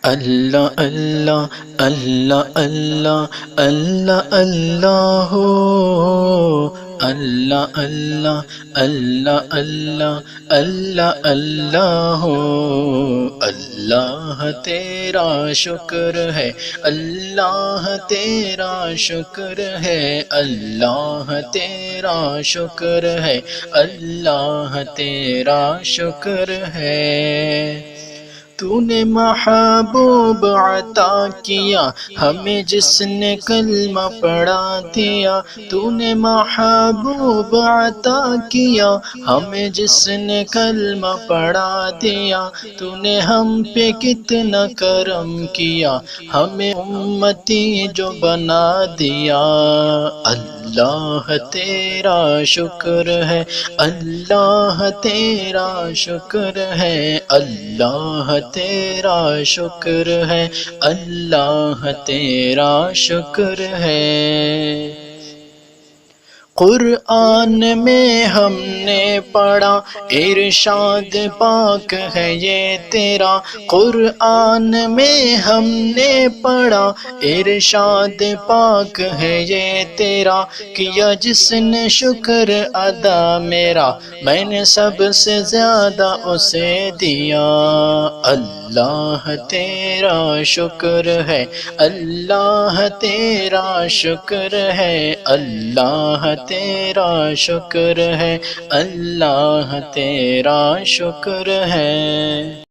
اللہ اللہ اللہ اللہ اللہ اللہ ہو، اللہ اللہ اللہ اللہ اللہ اللہ ہو۔ اللہ تیرا شکر ہے، اللہ تیرا شکر ہے، اللہ تیرا شکر ہے، اللہ تیرا شکر ہے۔ تو نے محبوب عطا کیا ہمیں جس نے کلمہ پڑھا دیا، تو نے محبوب عطا کیا ہمیں جس نے کلمہ پڑھا دیا، تو نے ہم پہ کتنا کرم کیا ہمیں امتی جو بنا دیا۔ اللہ تیرا شکر ہے، اللہ تیرا شکر ہے، اللہ تیرا شکر ہے، اللہ تیرا شکر ہے۔ قرآن میں ہم نے پڑھا ارشاد پاک ہے یہ تیرا، قرآن میں ہم نے پڑھا ارشاد پاک ہے یہ تیرا، کیا جس نے شکر ادا میرا میں نے سب سے زیادہ اسے دیا۔ اللہ تیرا شکر ہے، اللہ تیرا شکر ہے، اللہ تیرا شکر ہے، اللہ تیرا شکر ہے۔